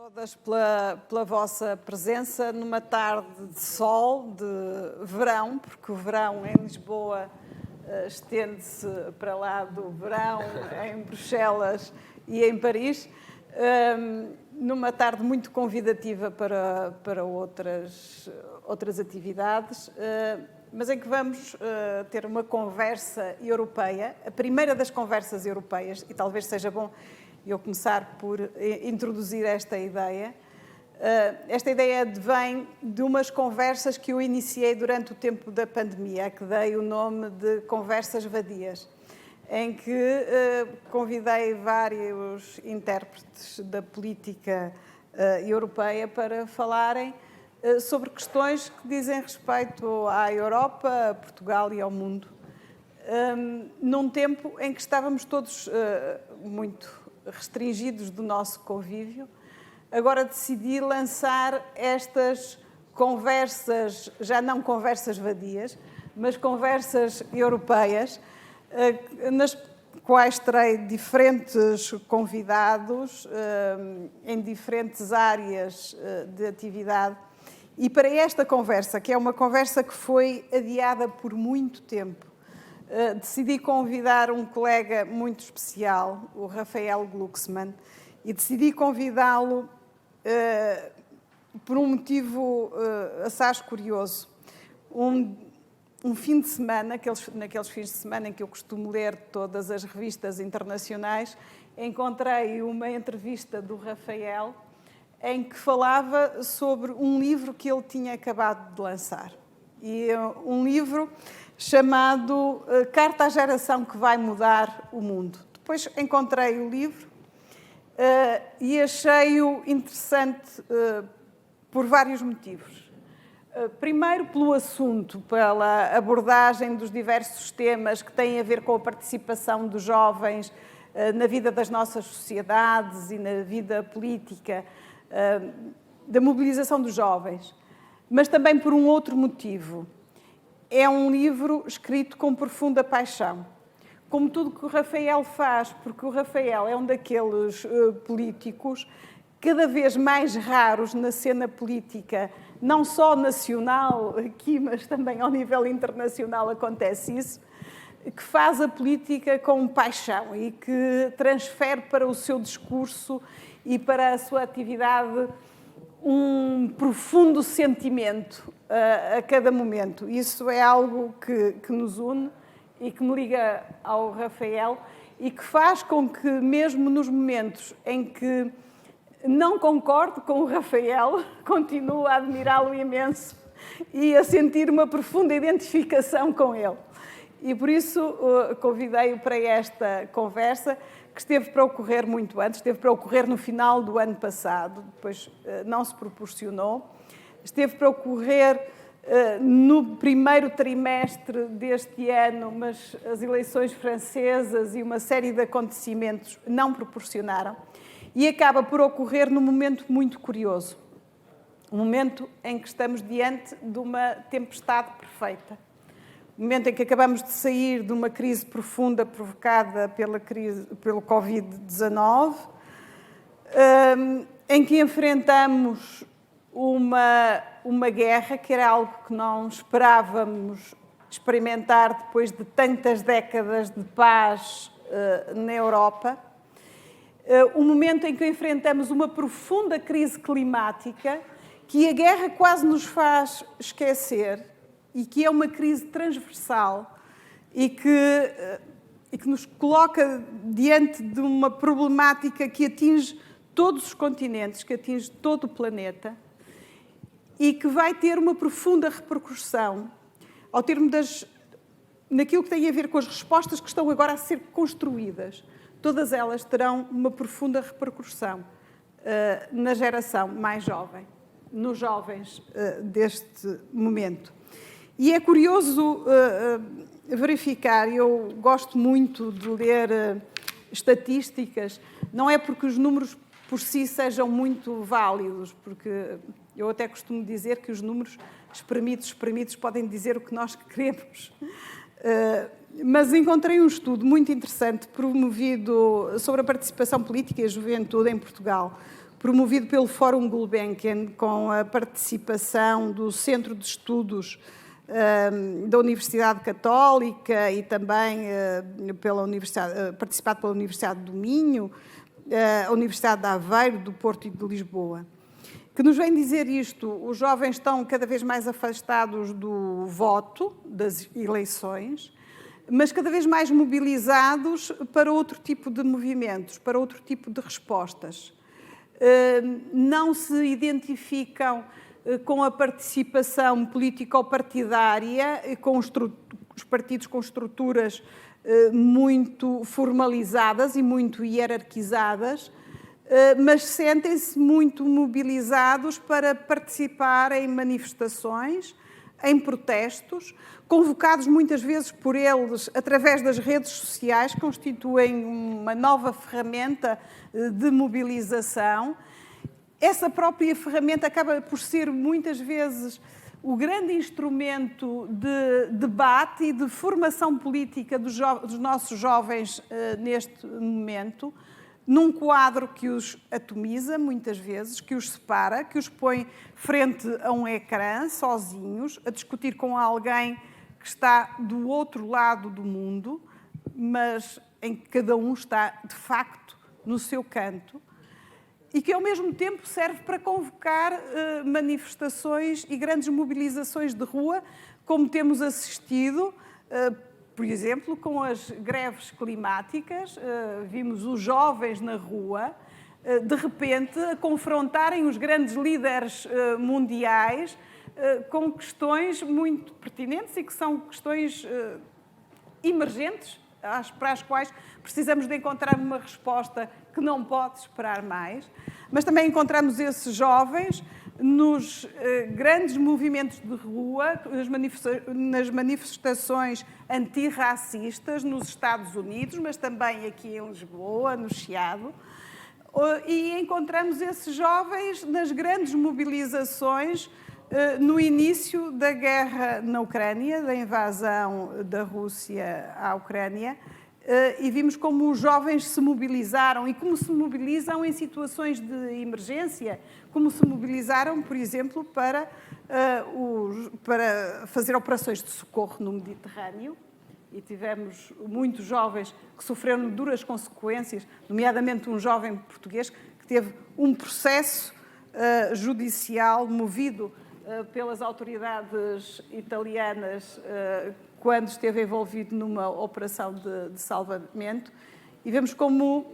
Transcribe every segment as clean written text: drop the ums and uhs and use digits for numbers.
todas pela vossa presença numa tarde de sol, de verão, porque o verão em Lisboa estende-se para lá do verão em Bruxelas e em Paris, numa tarde muito convidativa para outras atividades, mas em que vamos ter uma conversa europeia, a primeira das conversas europeias, e talvez seja bom eu começar por introduzir esta ideia. Esta ideia vem de umas conversas que eu iniciei durante o tempo da pandemia, a que dei o nome de Conversas Vadias, em que convidei vários intérpretes da política europeia para falarem sobre questões que dizem respeito à Europa, a Portugal e ao mundo, num tempo em que estávamos todos muito restringidos do nosso convívio. Agora decidi lançar estas conversas, já não conversas vadias, mas conversas europeias, nas quais terei diferentes convidados em diferentes áreas de atividade. E para esta conversa, que é uma conversa que foi adiada por muito tempo, decidi convidar um colega muito especial, o Rafael Glucksmann, e decidi convidá-lo por um motivo assaz curioso. Um fim de semana, naqueles fins de semana em que eu costumo ler todas as revistas internacionais, encontrei uma entrevista do Rafael em que falava sobre um livro que ele tinha acabado de lançar. E um livro chamado Carta à Geração que vai mudar o mundo. Depois encontrei o livro e achei-o interessante por vários motivos. Primeiro, pelo assunto, pela abordagem dos diversos temas que têm a ver com a participação dos jovens na vida das nossas sociedades e na vida política, da mobilização dos jovens. Mas também por um outro motivo. É um livro escrito com profunda paixão. Como tudo que o Rafael faz, porque o Rafael é um daqueles políticos cada vez mais raros na cena política, não só nacional aqui, mas também ao nível internacional acontece isso, que faz a política com paixão e que transfere para o seu discurso e para a sua atividade um profundo sentimento a cada momento. Isso é algo que nos une e que me liga ao Rafael e que faz com que, mesmo nos momentos em que não concordo com o Rafael, continuo a admirá-lo imenso e a sentir uma profunda identificação com ele. E por isso convidei-o para esta conversa, que esteve para ocorrer muito antes, esteve para ocorrer no final do ano passado, depois não se proporcionou, esteve para ocorrer no primeiro trimestre deste ano, mas as eleições francesas e uma série de acontecimentos não proporcionaram, e acaba por ocorrer num momento muito curioso, um momento em que estamos diante de uma tempestade perfeita. No momento em que acabamos de sair de uma crise profunda provocada pelo Covid-19, em que enfrentamos uma guerra que era algo que não esperávamos experimentar depois de tantas décadas de paz na Europa, um momento em que enfrentamos uma profunda crise climática que a guerra quase nos faz esquecer, e que é uma crise transversal e que nos coloca diante de uma problemática que atinge todos os continentes, que atinge todo o planeta e que vai ter uma profunda repercussão ao termo naquilo que tem a ver com as respostas que estão agora a ser construídas. Todas elas terão uma profunda repercussão na geração mais jovem, nos jovens deste momento. E é curioso verificar, eu gosto muito de ler estatísticas, não é porque os números por si sejam muito válidos, porque eu até costumo dizer que os números espremidos podem dizer o que nós queremos. Mas encontrei um estudo muito interessante promovido sobre a participação política e a juventude em Portugal promovido pelo Fórum Gulbenkian, com a participação do Centro de Estudos da Universidade Católica e também participado pela Universidade do Minho, a Universidade de Aveiro, do Porto e de Lisboa, que nos vem dizer isto: os jovens estão cada vez mais afastados do voto, das eleições, mas cada vez mais mobilizados para outro tipo de movimentos, para outro tipo de respostas. Não se identificam com a participação político-partidária, com os partidos com estruturas muito formalizadas e muito hierarquizadas, mas sentem-se muito mobilizados para participar em manifestações, em protestos, convocados muitas vezes por eles através das redes sociais, constituem uma nova ferramenta de mobilização. Essa própria ferramenta acaba por ser muitas vezes o grande instrumento de debate e de formação política dos nossos jovens neste momento, num quadro que os atomiza, muitas vezes, que os separa, que os põe frente a um ecrã, sozinhos, a discutir com alguém que está do outro lado do mundo, mas em que cada um está, de facto, no seu canto, e que, ao mesmo tempo, serve para convocar manifestações e grandes mobilizações de rua, como temos assistido, por exemplo, com as greves climáticas. Vimos os jovens na rua, de repente, a confrontarem os grandes líderes mundiais com questões muito pertinentes e que são questões emergentes, para as quais precisamos de encontrar uma resposta que não pode esperar mais. Mas também encontramos esses jovens nos grandes movimentos de rua, nas manifestações antirracistas nos Estados Unidos, mas também aqui em Lisboa, no Chiado. E encontramos esses jovens nas grandes mobilizações no início da guerra na Ucrânia, da invasão da Rússia à Ucrânia, e vimos como os jovens se mobilizaram e como se mobilizam em situações de emergência, como se mobilizaram, por exemplo, para fazer operações de socorro no Mediterrâneo. E tivemos muitos jovens que sofreram duras consequências, nomeadamente um jovem português que teve um processo judicial movido pelas autoridades italianas quando esteve envolvido numa operação de salvamento. E vemos como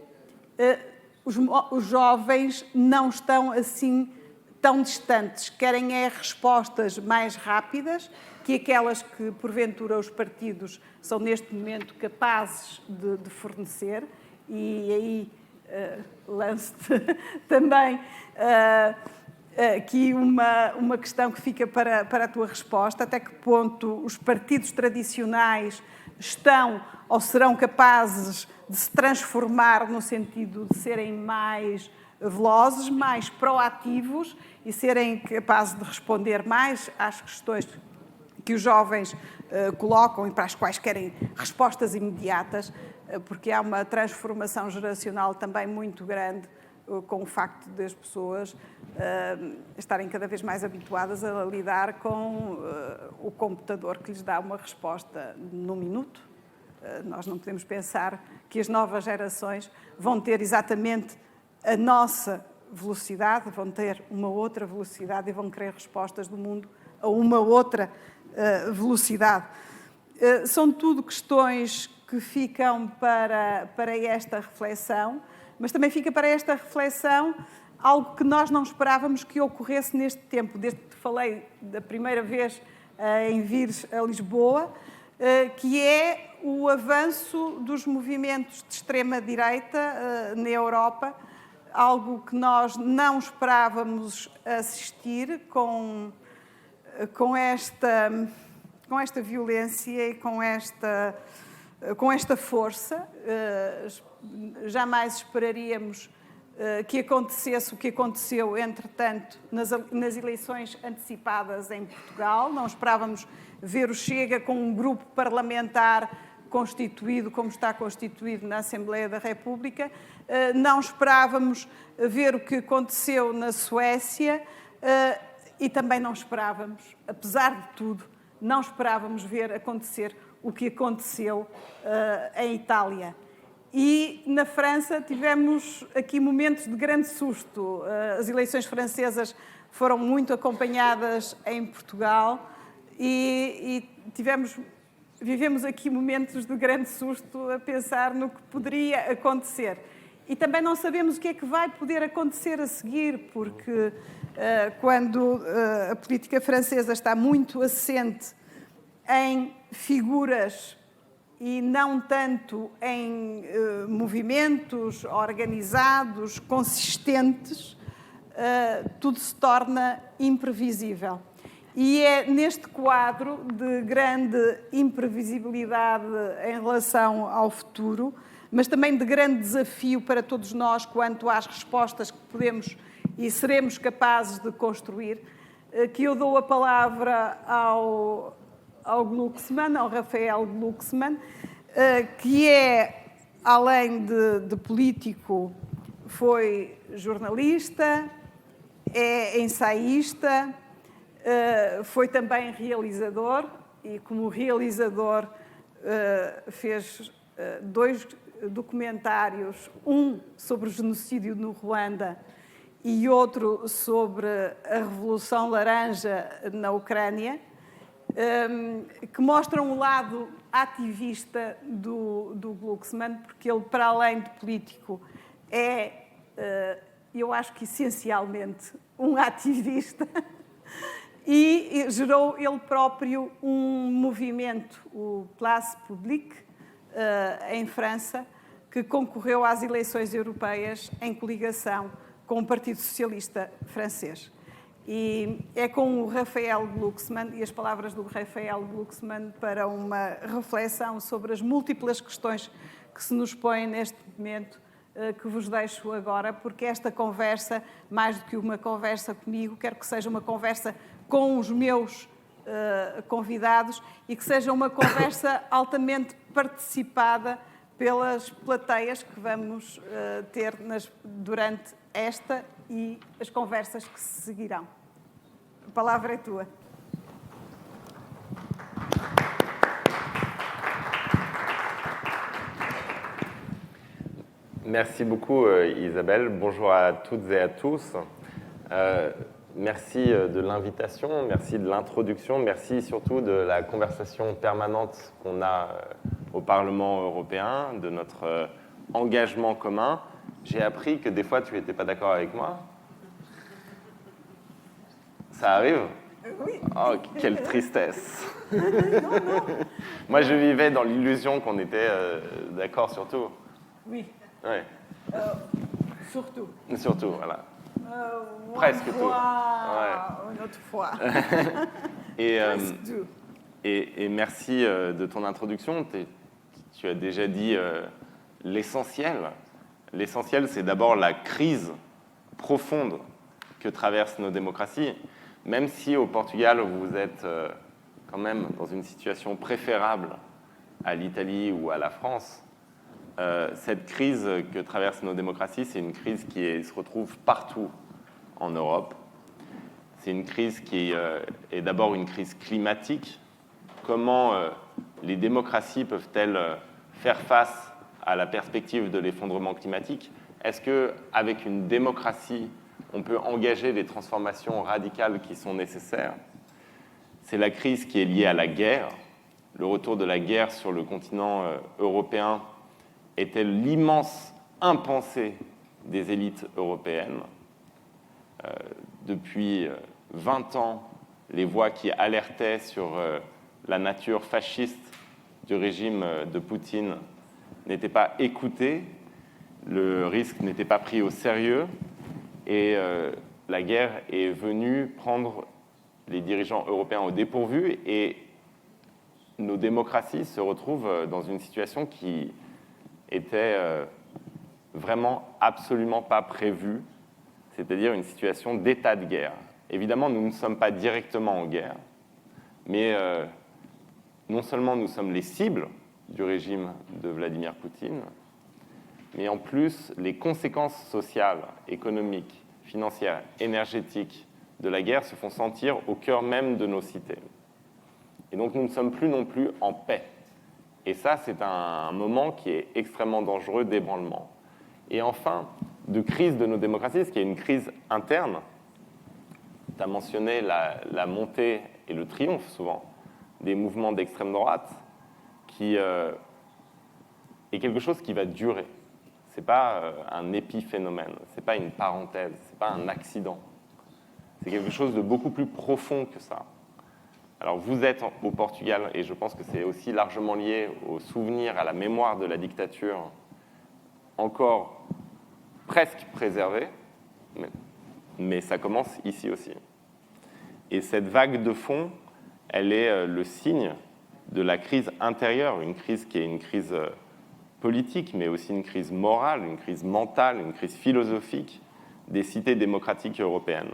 os jovens não estão assim tão distantes, querem respostas mais rápidas que aquelas que, porventura, os partidos são neste momento capazes de fornecer. E aí lanço-te também aqui uma questão que fica para a tua resposta: até que ponto os partidos tradicionais estão ou serão capazes de se transformar no sentido de serem mais velozes, mais proativos e serem capazes de responder mais às questões que os jovens colocam e para as quais querem respostas imediatas, porque há uma transformação geracional também muito grande com o facto das pessoas estarem cada vez mais habituadas a lidar com o computador que lhes dá uma resposta num minuto. Nós não podemos pensar que as novas gerações vão ter exatamente a nossa velocidade, vão ter uma outra velocidade e vão querer respostas do mundo a uma outra velocidade. São tudo questões que ficam para esta reflexão, mas também fica para esta reflexão algo que nós não esperávamos que ocorresse neste tempo, desde que te falei da primeira vez em vires a Lisboa, que é o avanço dos movimentos de extrema-direita na Europa, algo que nós não esperávamos assistir com esta violência e com esta força. Jamais esperaríamos que acontecesse o que aconteceu, entretanto, nas eleições antecipadas em Portugal. Não esperávamos ver o Chega com um grupo parlamentar constituído como está constituído na Assembleia da República. Não esperávamos ver o que aconteceu na Suécia e também não esperávamos, apesar de tudo, não esperávamos ver acontecer o que aconteceu em Itália. E na França tivemos aqui momentos de grande susto. As eleições francesas foram muito acompanhadas em Portugal e vivemos aqui momentos de grande susto a pensar no que poderia acontecer. E também não sabemos o que é que vai poder acontecer a seguir, porque quando a política francesa está muito assente em figuras e não tanto em movimentos organizados, consistentes, tudo se torna imprevisível. E é neste quadro de grande imprevisibilidade em relação ao futuro, mas também de grande desafio para todos nós quanto às respostas que podemos e seremos capazes de construir, que eu dou a palavra ao Glucksmann, ao Rafael Glucksmann, que é, além de político, foi jornalista, é ensaísta, foi também realizador e, como realizador, fez 2 documentários, um sobre o genocídio no Ruanda e outro sobre a Revolução Laranja na Ucrânia, que mostram um lado ativista do Glucksmann, porque ele, para além de político, é, eu acho que essencialmente, um ativista e gerou ele próprio um movimento, o Place Publique, em França, que concorreu às eleições europeias em coligação com o Partido Socialista francês. E é com o Rafael Glucksmann e as palavras do Rafael Glucksmann para uma reflexão sobre as múltiplas questões que se nos põem neste momento que vos deixo agora, porque esta conversa, mais do que uma conversa comigo, quero que seja uma conversa com os meus convidados e que seja uma conversa altamente participada pelas plateias que vamos ter durante esta e as conversas que se seguirão. A palavra é tua. Merci beaucoup Isabelle, bonjour à toutes et à tous. Merci de l'invitation, merci de l'introduction, merci surtout de la conversation permanente qu'on a au Parlement européen, de notre engagement commun. J'ai appris que des fois tu n'étais pas d'accord avec moi. Ça arrive ? Oui. Oh, quelle tristesse. Non. Moi je vivais dans l'illusion qu'on était d'accord sur tout. Oui. Ouais. Surtout. Surtout, voilà. Presque tout. Ouais. Une autre fois. Et merci de ton introduction. Tu as déjà dit l'essentiel. L'essentiel, c'est d'abord la crise profonde que traversent nos démocraties. Même si au Portugal, vous êtes quand même dans une situation préférable à l'Italie ou à la France, cette crise que traversent nos démocraties, c'est une crise qui se retrouve partout en Europe. C'est une crise qui est d'abord une crise climatique. Comment les démocraties peuvent-elles faire face à la perspective de l'effondrement climatique? Est-ce qu'avec une démocratie, on peut engager les transformations radicales qui sont nécessaires? C'est la crise qui est liée à la guerre. Le retour de la guerre sur le continent européen était l'immense impensé des élites européennes. Depuis 20 ans, les voix qui alertaient sur la nature fasciste du régime de Poutine n'étaient pas écoutées, le risque n'était pas pris au sérieux, et la guerre est venue prendre les dirigeants européens au dépourvu, et nos démocraties se retrouvent dans une situation qui était vraiment absolument pas prévue, c'est-à-dire une situation d'état de guerre. Évidemment, nous ne sommes pas directement en guerre, mais non seulement nous sommes les cibles du régime de Vladimir Poutine, mais en plus, les conséquences sociales, économiques, financières, énergétiques de la guerre se font sentir au cœur même de nos cités. Et donc nous ne sommes plus non plus en paix. Et ça, c'est un moment qui est extrêmement dangereux d'ébranlement. Et enfin, de crise de nos démocraties, ce qui est une crise interne. Tu as mentionné la montée et le triomphe, souvent, des mouvements d'extrême droite, qui est quelque chose qui va durer. Ce n'est pas un épiphénomène, ce n'est pas une parenthèse, ce n'est pas un accident. C'est quelque chose de beaucoup plus profond que ça. Alors vous êtes au Portugal, et je pense que c'est aussi largement lié au souvenir, à la mémoire de la dictature, encore presque préservée, mais ça commence ici aussi. Et cette vague de fond, elle est le signe de la crise intérieure, une crise qui est une crise politique, mais aussi une crise morale, une crise mentale, une crise philosophique des cités démocratiques européennes.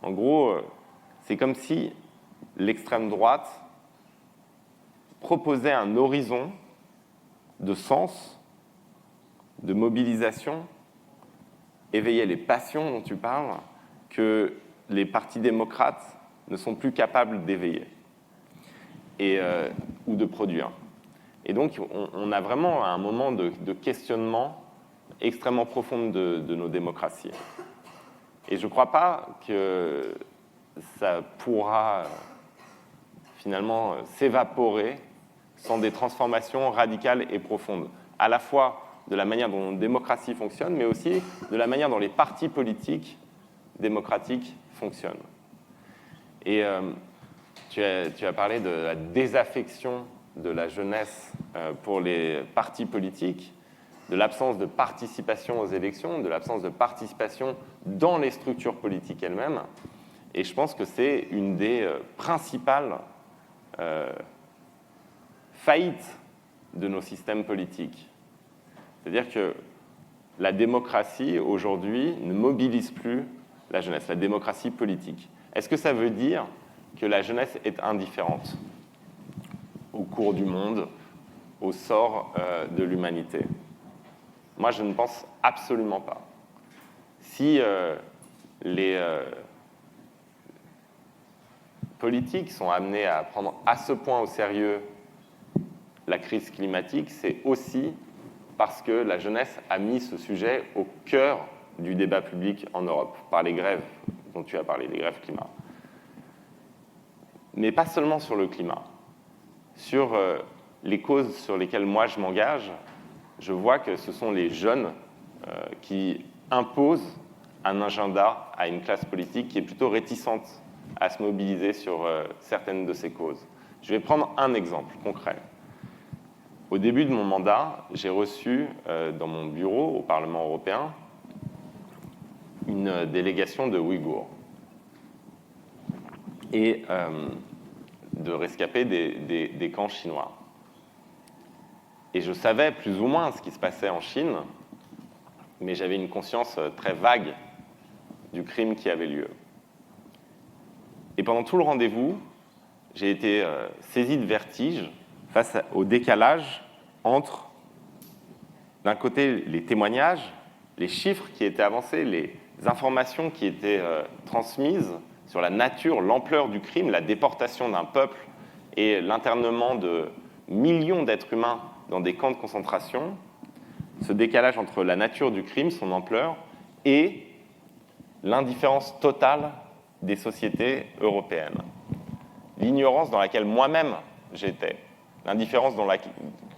En gros, c'est comme si l'extrême droite proposait un horizon de sens, de mobilisation, éveillait les passions dont tu parles, que les partis démocrates ne sont plus capables d'éveiller ou de produire. Et donc, on a vraiment un moment de questionnement extrêmement profond de nos démocraties. Et je ne crois pas que ça pourra finalement s'évaporer sans des transformations radicales et profondes, à la fois de la manière dont nos démocraties fonctionnent, mais aussi de la manière dont les partis politiques démocratiques fonctionnent. Et tu as parlé de la désaffection de la jeunesse pour les partis politiques, de l'absence de participation aux élections, de l'absence de participation dans les structures politiques elles-mêmes. Et je pense que c'est une des principales faillites de nos systèmes politiques. C'est-à-dire que la démocratie, aujourd'hui, ne mobilise plus la jeunesse, la démocratie politique. Est-ce que ça veut dire que la jeunesse est indifférente au cours du monde, au sort de l'humanité? Moi, je ne pense absolument pas. Si les politiques sont amenés à prendre à ce point au sérieux la crise climatique, c'est aussi parce que la jeunesse a mis ce sujet au cœur du débat public en Europe, par les grèves dont tu as parlé, les grèves climat. Mais pas seulement sur le climat. Sur les causes sur lesquelles moi je m'engage, je vois que ce sont les jeunes qui imposent un agenda à une classe politique qui est plutôt réticente à se mobiliser sur certaines de ces causes. Je vais prendre un exemple concret. Au début de mon mandat, j'ai reçu dans mon bureau au Parlement européen une délégation de Ouïghours et de rescapés des camps chinois. Et je savais plus ou moins ce qui se passait en Chine, mais j'avais une conscience très vague du crime qui avait lieu. Et pendant tout le rendez-vous, j'ai été saisi de vertige face au décalage entre, d'un côté, les témoignages, les chiffres qui étaient avancés, les informations qui étaient transmises sur la nature, l'ampleur du crime, la déportation d'un peuple et l'internement de millions d'êtres humains dans des camps de concentration, ce décalage entre la nature du crime, son ampleur, et l'indifférence totale des sociétés européennes. L'ignorance dans laquelle moi-même j'étais, l'indifférence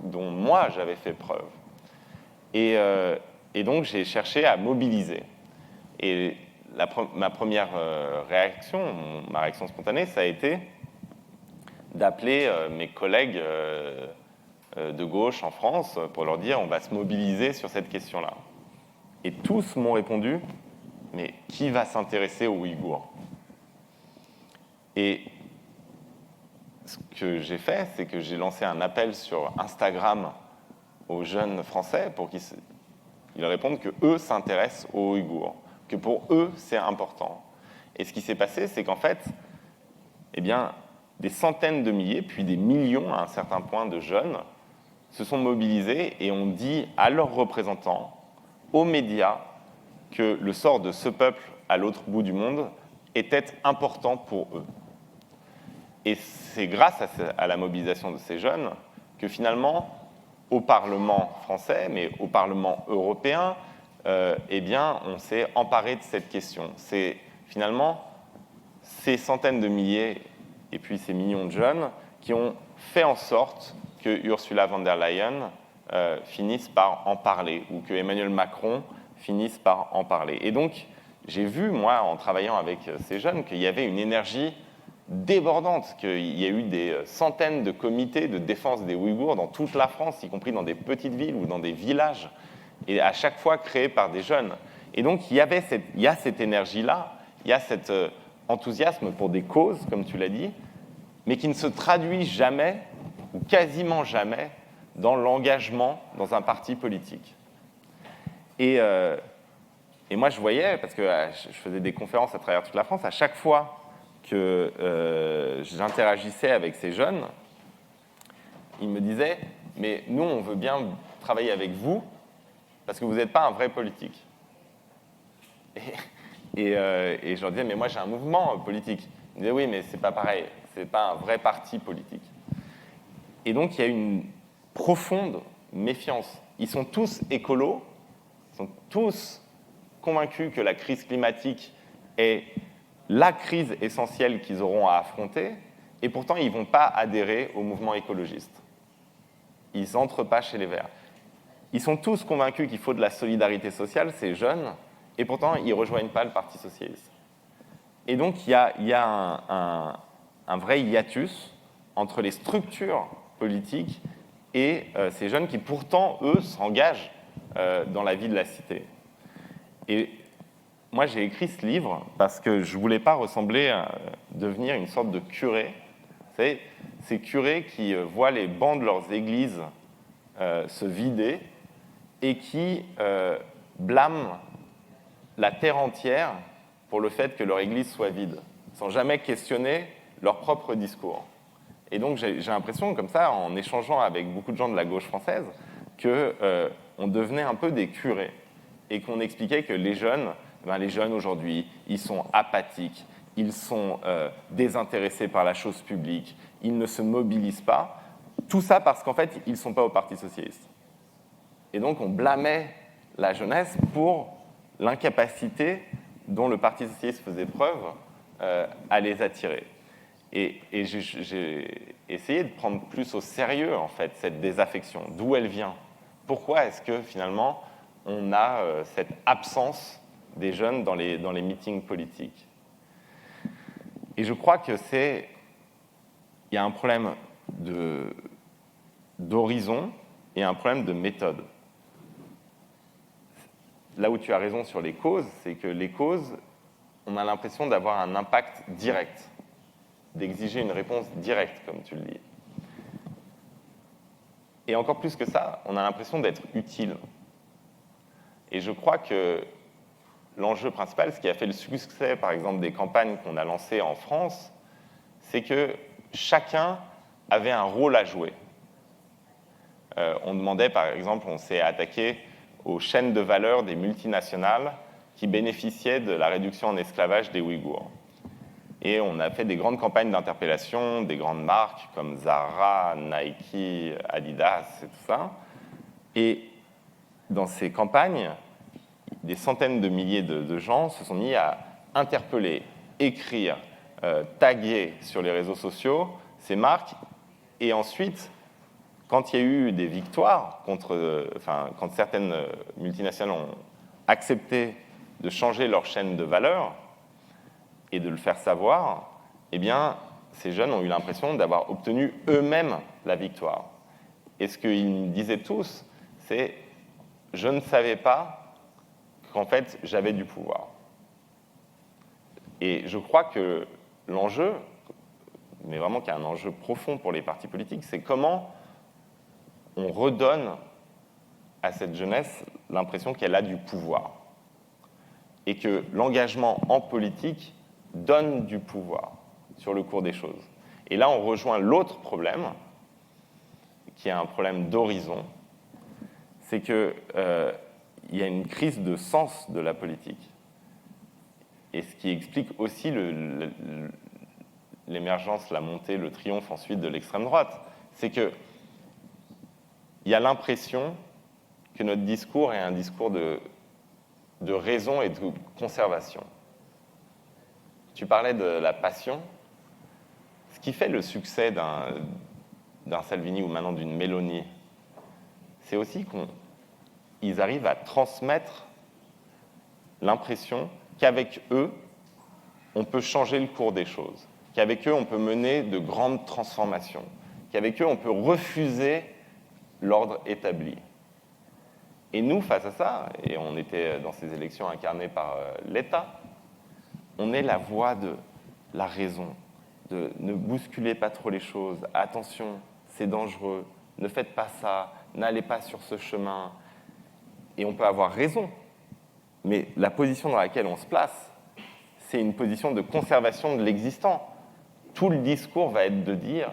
dont moi j'avais fait preuve. Et donc j'ai cherché à mobiliser. Et ma première réaction, ma réaction spontanée, ça a été d'appeler mes collègues de gauche en France pour leur dire on va se mobiliser sur cette question-là. Et tous m'ont répondu mais qui va s'intéresser aux Ouïghours? Et ce que j'ai fait, c'est que j'ai lancé un appel sur Instagram aux jeunes Français pour qu'ils répondent qu'eux s'intéressent aux Ouïghours, que pour eux, c'est important. Et ce qui s'est passé, c'est qu'en fait, eh bien, des centaines de milliers, puis des millions à un certain point de jeunes se sont mobilisés et ont dit à leurs représentants, aux médias, que le sort de ce peuple à l'autre bout du monde était important pour eux. Et c'est grâce à la mobilisation de ces jeunes que finalement, au Parlement français, mais au Parlement européen, eh bien, on s'est emparé de cette question. C'est finalement ces centaines de milliers et puis ces millions de jeunes qui ont fait en sorte que Ursula von der Leyen finisse par en parler, ou que Emmanuel Macron finisse par en parler. Et donc, j'ai vu, moi, en travaillant avec ces jeunes, qu'il y avait une énergie débordante, qu'il y a eu des centaines de comités de défense des Ouïghours dans toute la France, y compris dans des petites villes ou dans des villages, et à chaque fois créés par des jeunes. Et donc, il y a cette énergie-là, il y a cet enthousiasme pour des causes, comme tu l'as dit, mais qui ne se traduit jamais, ou quasiment jamais, dans l'engagement dans un parti politique. Et moi, je voyais, parce que je faisais des conférences à travers toute la France, à chaque fois que j'interagissais avec ces jeunes, ils me disaient « Mais nous, on veut bien travailler avec vous, parce que vous n'êtes pas un vrai politique. » Et je leur disais « Mais moi, j'ai un mouvement politique. » Ils me disaient « Oui, mais c'est pas pareil, c'est pas un vrai parti politique. » Et donc, il y a une profonde méfiance. Ils sont tous écolos, ils sont tous convaincus que la crise climatique est la crise essentielle qu'ils auront à affronter, et pourtant, ils ne vont pas adhérer au mouvement écologiste. Ils n'entrent pas chez les Verts. Ils sont tous convaincus qu'il faut de la solidarité sociale, ces jeunes, et pourtant, ils ne rejoignent pas le Parti socialiste. Et donc, il y a un vrai hiatus entre les structures politiques et ces jeunes qui, pourtant, eux, s'engagent dans la vie de la cité. Et moi, j'ai écrit ce livre parce que je ne voulais pas ressembler à devenir une sorte de curé. Vous savez, ces curés qui voient les bancs de leurs églises se vider et qui blâment la terre entière pour le fait que leur église soit vide, sans jamais questionner leur propre discours. Et donc, j'ai l'impression, comme ça, en échangeant avec beaucoup de gens de la gauche française, qu'on devenait un peu des curés et qu'on expliquait que les jeunes aujourd'hui, ils sont apathiques, ils sont désintéressés par la chose publique, ils ne se mobilisent pas. Tout ça parce qu'en fait, ils ne sont pas au Parti socialiste. Et donc, on blâmait la jeunesse pour l'incapacité dont le Parti socialiste faisait preuve à les attirer. Et j'ai essayé de prendre plus au sérieux, en fait, cette désaffection. D'où elle vient? Pourquoi est-ce que, finalement, on a cette absence des jeunes dans les meetings politiques? Et je crois que il y a un problème d'horizon et un problème de méthode. Là où tu as raison sur les causes, c'est que les causes, on a l'impression d'avoir un impact direct, d'exiger une réponse directe, comme tu le dis. Et encore plus que ça, on a l'impression d'être utile. Et je crois que l'enjeu principal, ce qui a fait le succès, par exemple, des campagnes qu'on a lancées en France, c'est que chacun avait un rôle à jouer. On demandait, par exemple, on s'est attaqué aux chaînes de valeur des multinationales qui bénéficiaient de la réduction en esclavage des Ouïghours. Et on a fait des grandes campagnes d'interpellation, des grandes marques comme Zara, Nike, Adidas et tout ça. Et dans ces campagnes, des centaines de milliers de gens se sont mis à interpeller, écrire, taguer sur les réseaux sociaux ces marques. Et ensuite, quand il y a eu des victoires, quand certaines multinationales ont accepté de changer leur chaîne de valeur et de le faire savoir, eh bien, ces jeunes ont eu l'impression d'avoir obtenu eux-mêmes la victoire. Et ce qu'ils me disaient tous, c'est « je ne savais pas qu'en fait, j'avais du pouvoir ». Et je crois que l'enjeu, mais vraiment qu'il y a un enjeu profond pour les partis politiques, c'est comment on redonne à cette jeunesse l'impression qu'elle a du pouvoir. Et que l'engagement en politique donne du pouvoir sur le cours des choses. Et là, on rejoint l'autre problème, qui est un problème d'horizon, c'est qu'il y a une crise de sens de la politique. Et ce qui explique aussi l'émergence, la montée, le triomphe ensuite de l'extrême droite, c'est qu'il y a l'impression que notre discours est un discours de raison et de conservation. Tu parlais de la passion. Ce qui fait le succès d'un Salvini ou maintenant d'une Meloni, c'est aussi qu'ils arrivent à transmettre l'impression qu'avec eux, on peut changer le cours des choses, qu'avec eux, on peut mener de grandes transformations, qu'avec eux, on peut refuser l'ordre établi. Et nous, face à ça, et on était dans ces élections incarnées par l'État, on est la voix de la raison, de ne bousculez pas trop les choses, attention, c'est dangereux, ne faites pas ça, n'allez pas sur ce chemin. Et on peut avoir raison, mais la position dans laquelle on se place, c'est une position de conservation de l'existant. Tout le discours va être de dire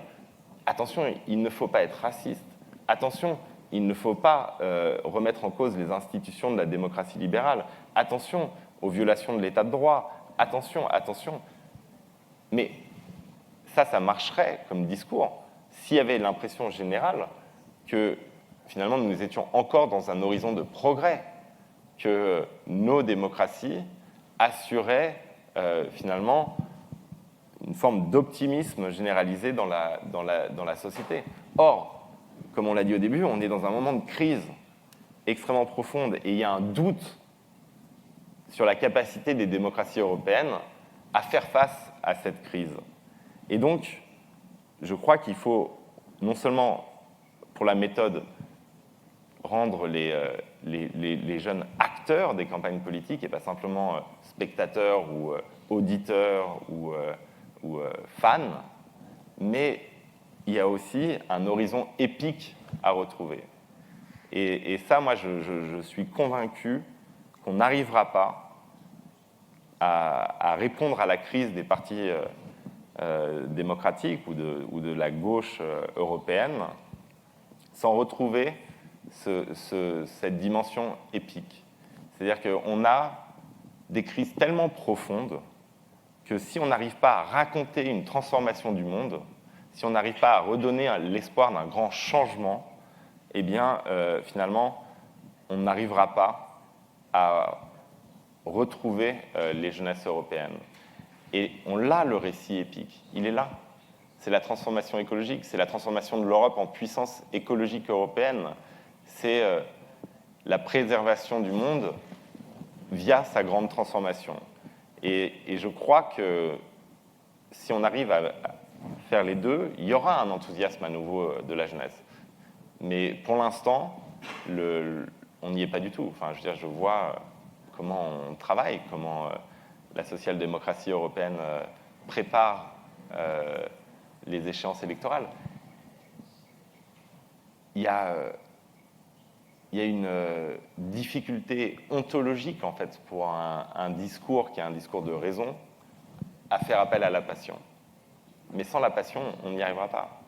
attention, il ne faut pas être raciste, attention, il ne faut pas remettre en cause les institutions de la démocratie libérale, attention aux violations de l'état de droit, attention, attention. Mais ça marcherait comme discours s'il y avait l'impression générale que finalement nous étions encore dans un horizon de progrès, que nos démocraties assuraient finalement une forme d'optimisme généralisé dans la société. Or, comme on l'a dit au début, on est dans un moment de crise extrêmement profonde et il y a un doute sur la capacité des démocraties européennes à faire face à cette crise. Et donc, je crois qu'il faut non seulement, pour la méthode, rendre les jeunes acteurs des campagnes politiques et pas simplement spectateurs ou auditeurs ou fans, mais il y a aussi un horizon épique à retrouver. Et ça, moi, je suis convaincu qu'on n'arrivera pas à répondre à la crise des partis démocratiques ou de la gauche européenne sans retrouver cette dimension épique. C'est-à-dire qu'on a des crises tellement profondes que si on n'arrive pas à raconter une transformation du monde, si on n'arrive pas à redonner l'espoir d'un grand changement, eh bien, finalement, on n'arrivera pas à retrouver les jeunesses européennes. Et on l'a, le récit épique. Il est là. C'est la transformation écologique, c'est la transformation de l'Europe en puissance écologique européenne. C'est la préservation du monde via sa grande transformation. Et je crois que si on arrive à faire les deux, il y aura un enthousiasme à nouveau de la jeunesse. Mais pour l'instant, on n'y est pas du tout. Enfin, je veux dire, je vois comment on travaille, comment la social-démocratie européenne prépare les échéances électorales. Il y a une difficulté ontologique, en fait, pour un discours qui est un discours de raison, à faire appel à la passion. Mais sans la passion, on n'y arrivera pas.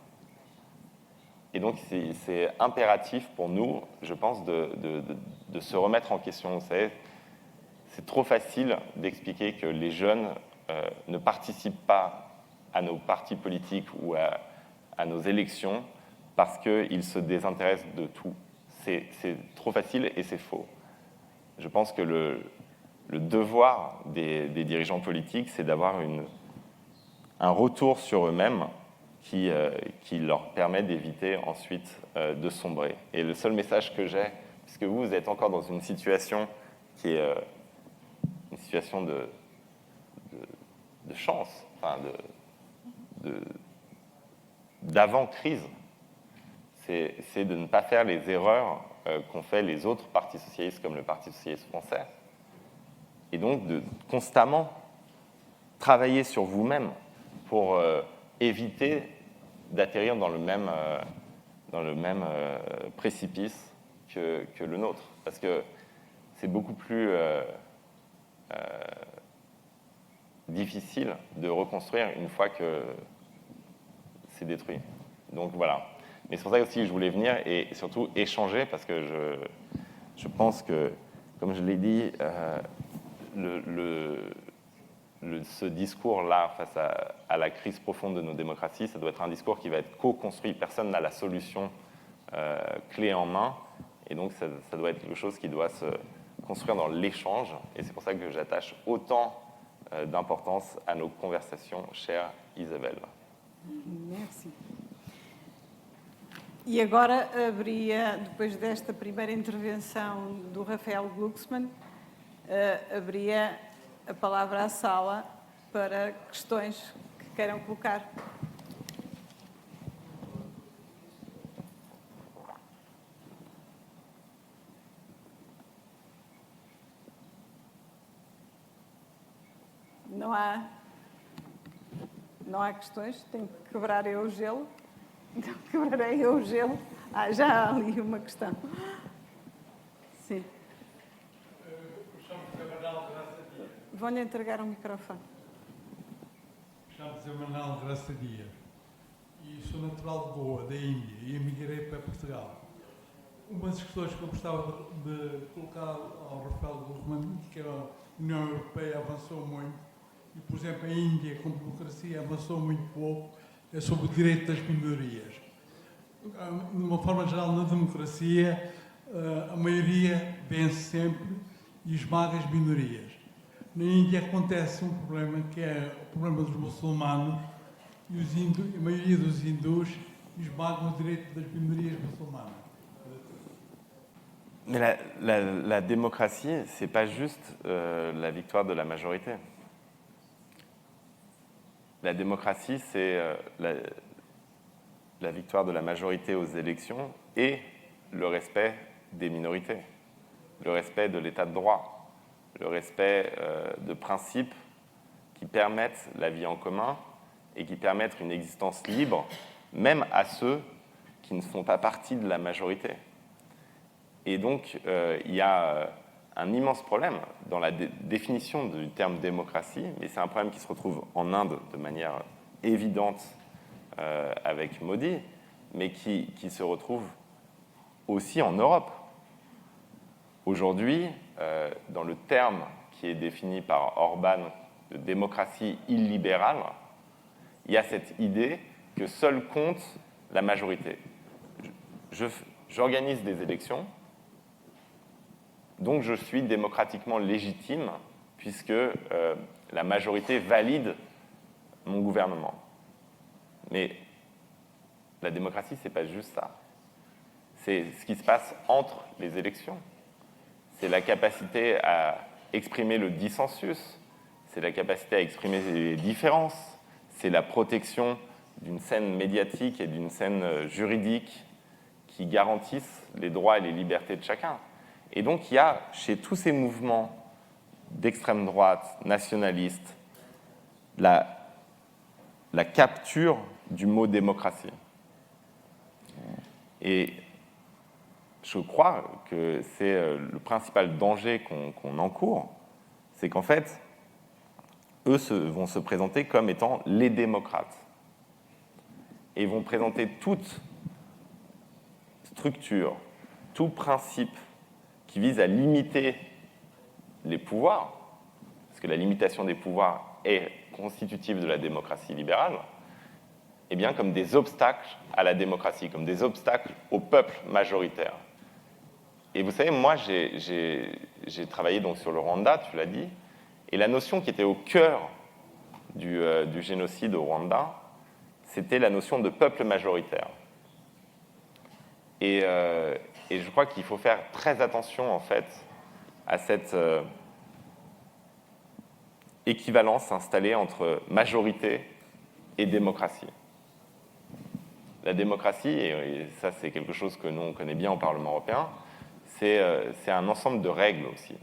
Et donc, c'est impératif pour nous, je pense, de se remettre en question. Vous savez, c'est trop facile d'expliquer que les jeunes ne participent pas à nos partis politiques ou à nos élections parce qu'ils se désintéressent de tout. C'est trop facile et c'est faux. Je pense que le devoir des dirigeants politiques, c'est d'avoir un retour sur eux-mêmes qui leur permet d'éviter ensuite de sombrer. Et le seul message que j'ai, puisque vous êtes encore dans une situation qui est une situation de chance, enfin d'avant-crise, c'est de ne pas faire les erreurs qu'ont fait les autres partis socialistes comme le Parti socialiste français. Et donc de constamment travailler sur vous-même pour éviter d'atterrir dans le même précipice que le nôtre. Parce que c'est beaucoup plus difficile de reconstruire une fois que c'est détruit. Donc voilà. Mais c'est pour ça aussi que je voulais venir et surtout échanger, parce que je pense que, comme je l'ai dit, ce discours-là, face à la crise profonde de nos démocraties, ça doit être un discours qui va être co-construit. Personne n'a la solution clé en main, et donc ça doit être quelque chose qui doit se construire dans l'échange, et c'est pour ça que j'attache autant d'importance à nos conversations, chère Isabelle. Merci. E agora abria, depois desta primeira intervenção do Rafael Glucksmann, abria a palavra à sala para questões que queiram colocar. Não há questões? Tenho que quebrar eu o gelo? Então, quebrarei eu o gelo. Já há ali uma questão. Sim. Vou-lhe entregar o microfone. Chamo-me Manuel Graça Dias e sou natural de Goa, da Índia, e emigrei para Portugal. Uma das questões que eu gostava de colocar ao Rafael Glucksmann, que a União Europeia avançou muito, e, por exemplo, a Índia, como democracia, avançou muito pouco, é sobre o direito das minorias. De uma forma geral, na democracia, a maioria vence sempre e esmaga as minorias. Na Índia acontece um problema que é o problema dos muçulmanos e a maioria dos hindus esmagam o direito das minorias muçulmanas. Mais la démocratie, ce n'est pas juste la victoire de la majorité. La démocratie, c'est la victoire de la majorité aux élections et le respect des minorités, le respect de l'état de droit, le respect de principes qui permettent la vie en commun et qui permettent une existence libre, même à ceux qui ne font pas partie de la majorité. Et donc, il y a un immense problème dans la définition du terme démocratie, mais c'est un problème qui se retrouve en Inde de manière évidente avec Modi, mais qui se retrouve aussi en Europe. Aujourd'hui, dans le terme qui est défini par Orban de démocratie illibérale, il y a cette idée que seule compte la majorité. J'organise des élections, donc je suis démocratiquement légitime puisque la majorité valide mon gouvernement. Mais la démocratie, ce n'est pas juste ça. C'est ce qui se passe entre les élections. C'est la capacité à exprimer le dissensus, c'est la capacité à exprimer les différences, c'est la protection d'une scène médiatique et d'une scène juridique qui garantissent les droits et les libertés de chacun. Et donc il y a chez tous ces mouvements d'extrême droite, nationalistes, la capture du mot démocratie. Et je crois que c'est le principal danger qu'on encourt, c'est qu'en fait, eux vont se présenter comme étant les démocrates. Et vont présenter toute structure, tout principe qui vise à limiter les pouvoirs, parce que la limitation des pouvoirs est constitutive de la démocratie libérale, eh bien comme des obstacles à la démocratie, comme des obstacles au peuple majoritaire. Et vous savez, moi, j'ai travaillé donc sur le Rwanda, tu l'as dit, et la notion qui était au cœur du génocide au Rwanda, c'était la notion de peuple majoritaire. Et je crois qu'il faut faire très attention, en fait, à cette équivalence installée entre majorité et démocratie. La démocratie, et ça c'est quelque chose que nous on connaît bien au Parlement européen, c'est un ensemble de règles aussi.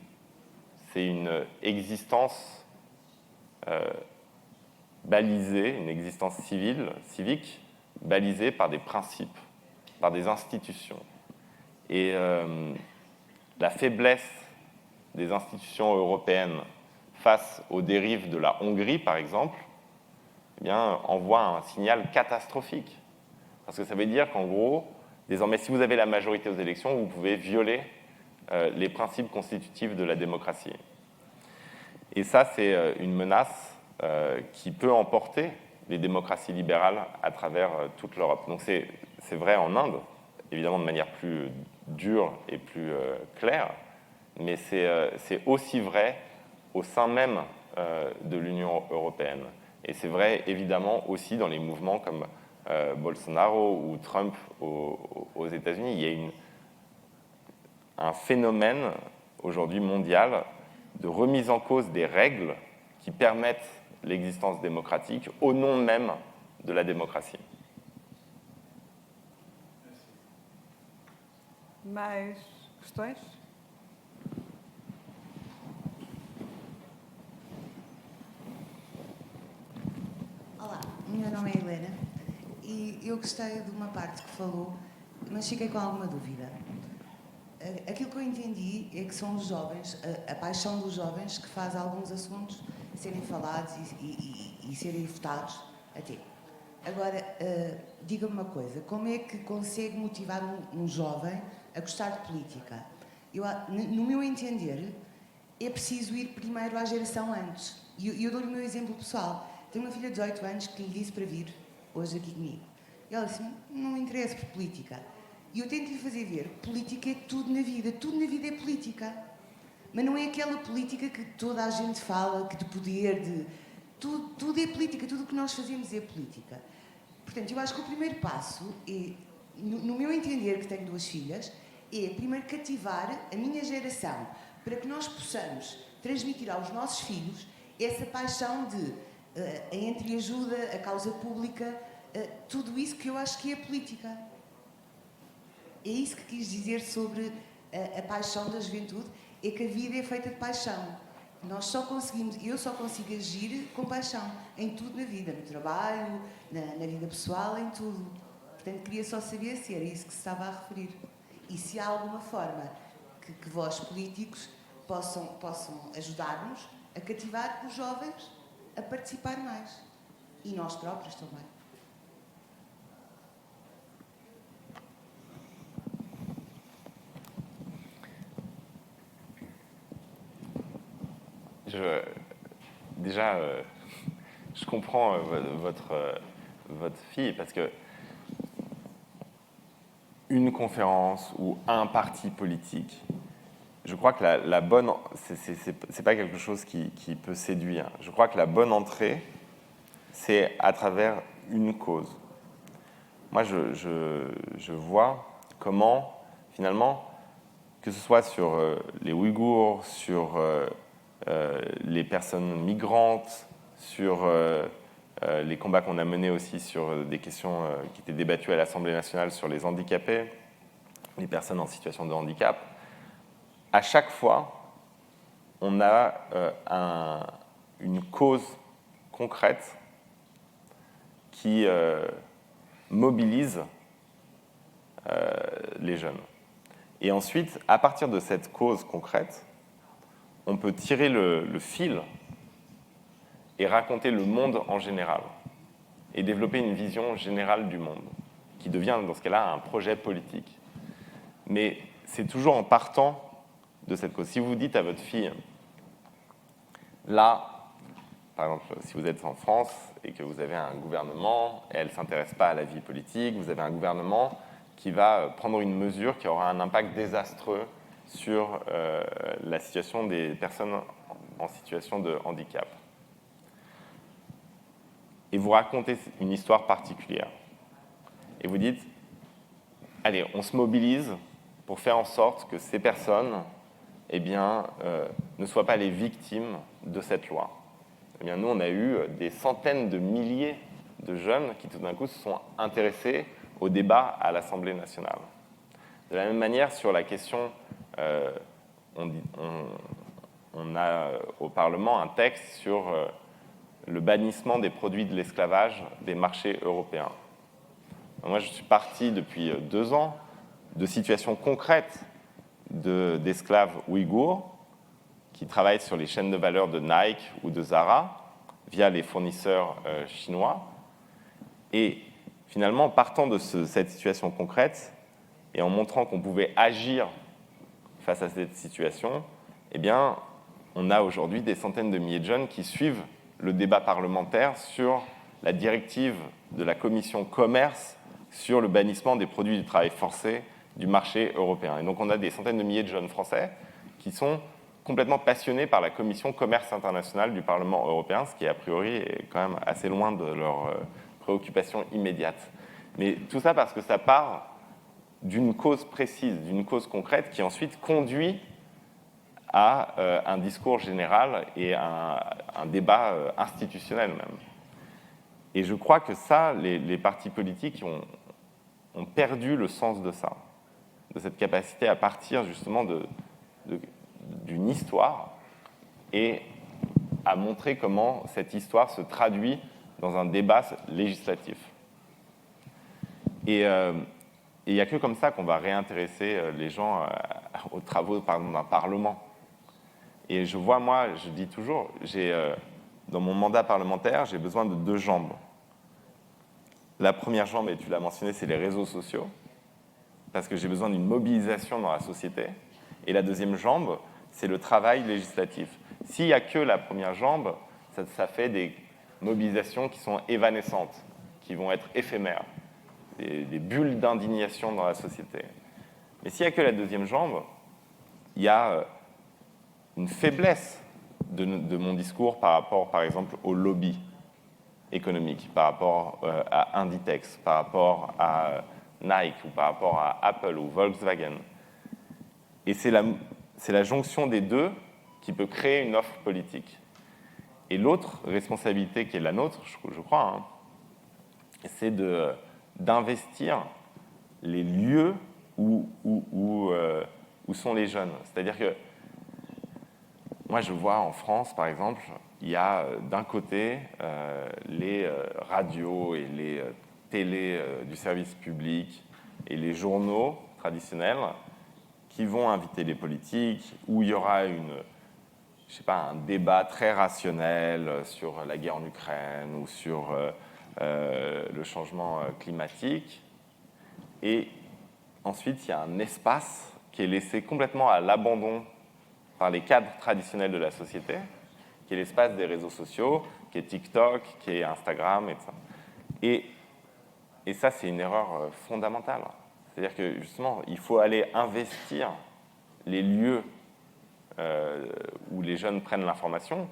C'est une existence balisée, une existence civique, balisée par des principes, par des institutions. Et la faiblesse des institutions européennes face aux dérives de la Hongrie, par exemple, eh bien, envoie un signal catastrophique. Parce que ça veut dire qu'en gros, désormais, si vous avez la majorité aux élections, vous pouvez violer les principes constitutifs de la démocratie. Et ça, c'est une menace qui peut emporter les démocraties libérales à travers toute l'Europe. Donc c'est vrai en Inde, évidemment de manière plus dure et plus claire, mais c'est aussi vrai au sein même de l'Union européenne. Et c'est vrai évidemment aussi dans les mouvements comme Bolsonaro ou Trump aux États-Unis. Il y a un phénomène aujourd'hui mondial de remise en cause des règles qui permettent l'existence démocratique au nom même de la démocratie. Mais questões? Olá, o meu nome é Helena e eu gostei de uma parte que falou, mas fiquei com alguma dúvida. Aquilo que eu entendi é que são os jovens, a paixão dos jovens que faz alguns assuntos serem falados e serem votados até. Agora, diga-me uma coisa, como é que consegue motivar um jovem a gostar de política? No meu entender, é preciso ir primeiro à geração antes. E eu dou-lhe o meu exemplo pessoal. Tenho uma filha de 18 anos que lhe disse para vir hoje aqui comigo. E ela disse, não me interessa por política. E eu tento lhe fazer ver, política é tudo na vida é política. Mas não é aquela política que toda a gente fala, que de poder, de... Tudo é política, tudo o que nós fazemos é política. Portanto, eu acho que o primeiro passo é, no meu entender, que tenho 2 filhas, é primeiro cativar a minha geração, para que nós possamos transmitir aos nossos filhos essa paixão de a entreajuda, a causa pública, tudo isso que eu acho que é política. É isso que quis dizer sobre a paixão da juventude, é que a vida é feita de paixão. Eu só consigo agir com paixão, em tudo na vida, no trabalho, na vida pessoal, em tudo. Portanto, queria só saber se era isso que se estava a referir. E se há alguma forma que vós, políticos, possam ajudar-nos a cativar os jovens a participar mais. E nós próprios também. Je comprends votre fille parce que une conférence ou un parti politique, je crois que la bonne, c'est pas quelque chose qui peut séduire. Je crois que la bonne entrée, c'est à travers une cause. Moi, je vois comment, finalement, que ce soit sur les Ouïghours, sur les personnes migrantes, sur les combats qu'on a menés aussi sur des questions qui étaient débattues à l'Assemblée nationale sur les handicapés, les personnes en situation de handicap. À chaque fois, on a une cause concrète qui mobilise les jeunes. Et ensuite, à partir de cette cause concrète, on peut tirer le fil et raconter le monde en général et développer une vision générale du monde qui devient, dans ce cas-là, un projet politique. Mais c'est toujours en partant de cette cause. Si vous dites à votre fille, là, par exemple, si vous êtes en France et que vous avez un gouvernement et elle ne s'intéresse pas à la vie politique, vous avez un gouvernement qui va prendre une mesure qui aura un impact désastreux sur la situation des personnes en situation de handicap. Et vous racontez une histoire particulière. Et vous dites, allez, on se mobilise pour faire en sorte que ces personnes ne soient pas les victimes de cette loi. Eh bien, nous, on a eu des centaines de milliers de jeunes qui, tout d'un coup, se sont intéressés au débat à l'Assemblée nationale. De la même manière, sur la question, on a au Parlement un texte sur le bannissement des produits de l'esclavage des marchés européens. Moi, je suis parti depuis 2 ans de situations concrètes d'esclaves ouïghours qui travaillent sur les chaînes de valeur de Nike ou de Zara via les fournisseurs chinois. Et finalement, partant de cette situation concrète et en montrant qu'on pouvait agir face à cette situation, eh bien, on a aujourd'hui des centaines de milliers de jeunes qui suivent le débat parlementaire sur la directive de la Commission Commerce sur le bannissement des produits du travail forcé du marché européen. Et donc, on a des centaines de milliers de jeunes Français qui sont complètement passionnés par la Commission Commerce internationale du Parlement européen, ce qui, a priori, est quand même assez loin de leurs préoccupations immédiates. Mais tout ça parce que ça part d'une cause précise, d'une cause concrète qui ensuite conduit à un discours général et un débat institutionnel même. Et je crois que ça, les partis politiques ont perdu le sens de ça, de cette capacité à partir justement d'une histoire et à montrer comment cette histoire se traduit dans un débat législatif. Et il n'y a que comme ça qu'on va réintéresser les gens aux travaux d'un Parlement. Et je vois, moi, je dis toujours, dans mon mandat parlementaire, j'ai besoin de 2 jambes. La première jambe, et tu l'as mentionné, c'est les réseaux sociaux, parce que j'ai besoin d'une mobilisation dans la société. Et la deuxième jambe, c'est le travail législatif. S'il n'y a que la première jambe, ça fait des mobilisations qui sont évanescentes, qui vont être éphémères, des bulles d'indignation dans la société. Mais s'il n'y a que la deuxième jambe, il y a une faiblesse de mon discours par rapport, par exemple, au lobby économique, par rapport à Inditex, par rapport à Nike ou par rapport à Apple ou Volkswagen. Et c'est la jonction des deux qui peut créer une offre politique. Et l'autre responsabilité qui est la nôtre, je crois, c'est d'investir les lieux où sont les jeunes. C'est-à-dire que moi, je vois en France, par exemple, il y a d'un côté les radios et les télés du service public et les journaux traditionnels qui vont inviter les politiques, où il y aura un débat très rationnel sur la guerre en Ukraine ou sur le changement climatique. Et ensuite, il y a un espace qui est laissé complètement à l'abandon par les cadres traditionnels de la société, qui est l'espace des réseaux sociaux, qui est TikTok, qui est Instagram, et ça, c'est une erreur fondamentale. C'est-à-dire que, justement, il faut aller investir les lieux où les jeunes prennent l'information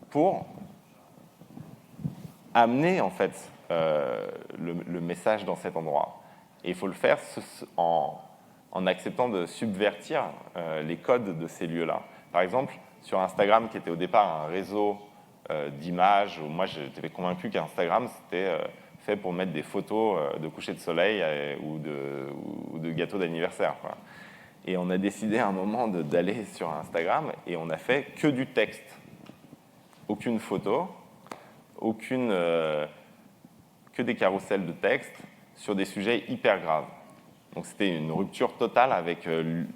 pour amener, en fait, le message dans cet endroit. Et il faut le faire en acceptant de subvertir les codes de ces lieux-là. Par exemple, sur Instagram, qui était au départ un réseau d'images, où moi j'étais convaincu qu'Instagram c'était fait pour mettre des photos de coucher de soleil ou de gâteaux d'anniversaire, quoi. Et on a décidé à un moment d'aller sur Instagram et on a fait que du texte. Aucune photo, que des carousels de texte sur des sujets hyper graves. Donc c'était une rupture totale avec nous,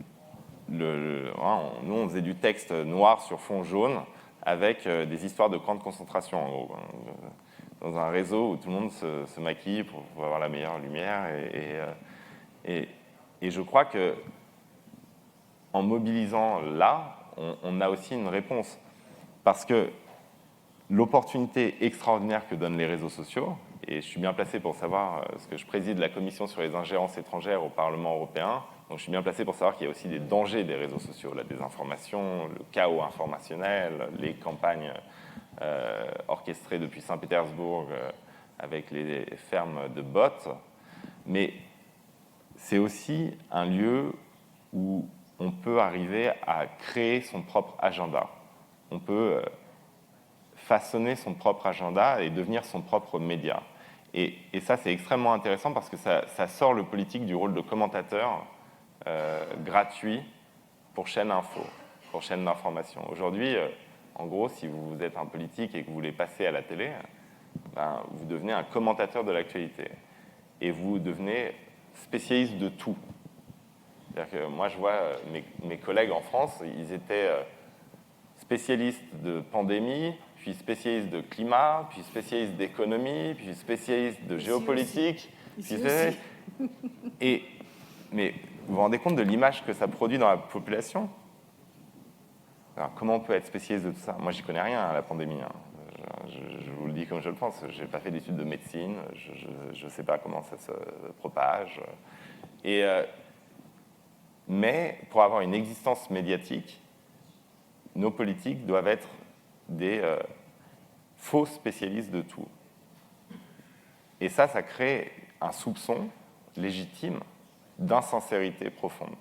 on faisait du texte noir sur fond jaune avec des histoires de camps de concentration, en gros, dans un réseau où tout le monde se maquille pour avoir la meilleure lumière. Et je crois que en mobilisant là, on a aussi une réponse. Parce que l'opportunité extraordinaire que donnent les réseaux sociaux, et je suis bien placé pour savoir, parce que je préside la commission sur les ingérences étrangères au Parlement européen, donc je suis bien placé pour savoir qu'il y a aussi des dangers des réseaux sociaux, la désinformation, le chaos informationnel, les campagnes orchestrées depuis Saint-Pétersbourg avec les fermes de bots. Mais c'est aussi un lieu où on peut arriver à créer son propre agenda. On peut façonner son propre agenda et devenir son propre média. Et ça, c'est extrêmement intéressant parce que ça sort le politique du rôle de commentateur gratuit pour chaîne info, pour chaîne d'information. Aujourd'hui, en gros, si vous êtes un politique et que vous voulez passer à la télé, vous devenez un commentateur de l'actualité. Et vous devenez spécialiste de tout. C'est-à-dire que moi, je vois mes collègues en France, ils étaient spécialistes de pandémie, puis spécialiste de climat, puis spécialiste d'économie, puis spécialiste de géopolitique. Ici Puis aussi. mais vous vous rendez compte de l'image que ça produit dans la population? Alors, comment on peut être spécialiste de tout ça? Moi, j'y connais rien à la pandémie. Je vous le dis comme je le pense. Je n'ai pas fait d'études de médecine. Je ne sais pas comment ça se propage. Mais pour avoir une existence médiatique, nos politiques doivent être des faux spécialistes de tout. Et ça crée un soupçon légitime d'insincérité profonde.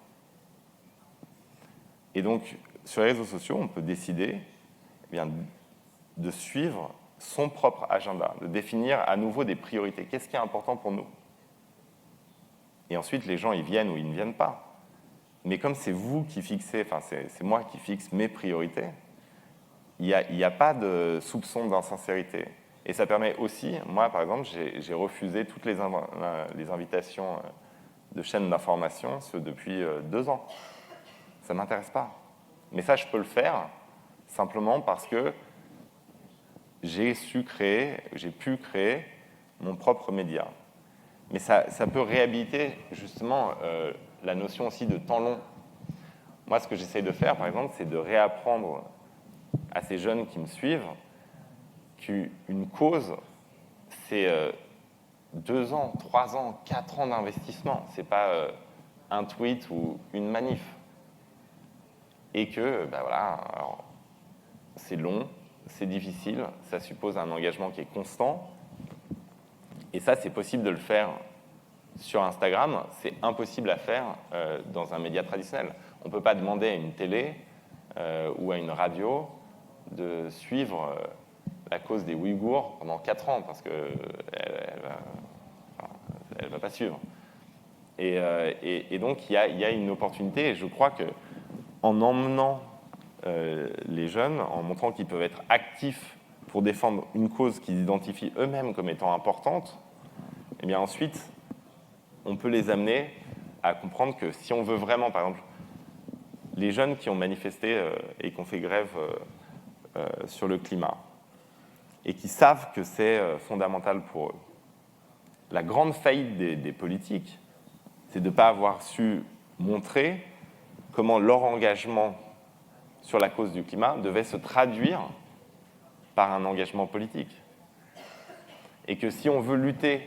Et donc, sur les réseaux sociaux, on peut décider de suivre son propre agenda, de définir à nouveau des priorités. Qu'est-ce qui est important pour nous? Et ensuite, les gens, ils viennent ou ils ne viennent pas. Mais comme c'est vous qui fixez, enfin, c'est moi qui fixe mes priorités, il n'y a pas de soupçon d'insincérité. Et ça permet aussi, moi, par exemple, j'ai refusé toutes les invitations de chaînes d'information depuis 2 ans. Ça ne m'intéresse pas. Mais ça, je peux le faire simplement parce que j'ai pu créer mon propre média. Mais ça peut réhabiliter justement la notion aussi de temps long. Moi, ce que j'essaye de faire, par exemple, c'est de réapprendre à ces jeunes qui me suivent qu'une cause, c'est 2 ans, 3 ans, 4 ans d'investissement. Ce n'est pas un tweet ou une manif. Et que, alors, c'est long, c'est difficile, ça suppose un engagement qui est constant. Et ça, c'est possible de le faire sur Instagram, c'est impossible à faire dans un média traditionnel. On ne peut pas demander à une télé ou à une radio de suivre la cause des Ouïghours pendant 4 ans, parce qu'elle ne va pas suivre. Et donc, il y a une opportunité, et je crois qu'en emmenant les jeunes, en montrant qu'ils peuvent être actifs pour défendre une cause qu'ils identifient eux-mêmes comme étant importante, et bien ensuite, on peut les amener à comprendre que si on veut vraiment, par exemple, les jeunes qui ont manifesté et qui ont fait grève sur le climat, et qui savent que c'est fondamental pour eux, la grande faillite des politiques, c'est de ne pas avoir su montrer comment leur engagement sur la cause du climat devait se traduire par un engagement politique. Et que si on veut lutter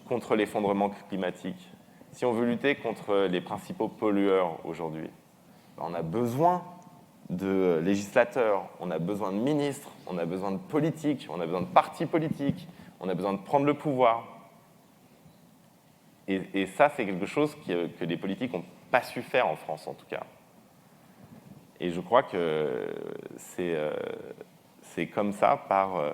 contre l'effondrement climatique, si on veut lutter contre les principaux pollueurs aujourd'hui, on a besoin de législateurs, on a besoin de ministres, on a besoin de politiques, on a besoin de partis politiques, on a besoin de prendre le pouvoir. Et ça, c'est quelque chose que les politiques n'ont pas su faire en France, en tout cas. Et je crois que c'est comme ça, par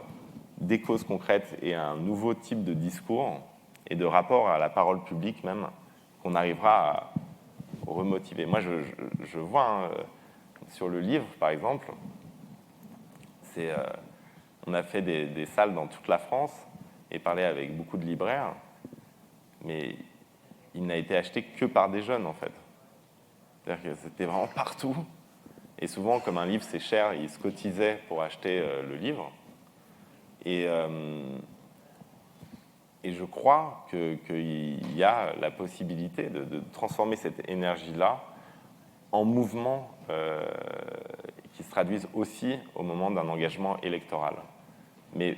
des causes concrètes et un nouveau type de discours et de rapport à la parole publique même, qu'on arrivera à remotiver. Moi, je vois sur le livre, par exemple, on a fait des salles dans toute la France et parlé avec beaucoup de libraires, mais il n'a été acheté que par des jeunes, en fait. C'est-à-dire que c'était vraiment partout. Et souvent, comme un livre, c'est cher, ils se cotisaient pour acheter le livre. Et je crois qu'il y a la possibilité de transformer cette énergie-là en mouvement qui se traduise aussi au moment d'un engagement électoral. Mais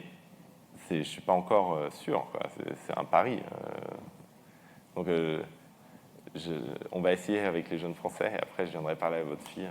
je ne suis pas encore sûr, quoi. C'est un pari. Donc, on va essayer avec les jeunes Français, et après, je viendrai parler à votre fille.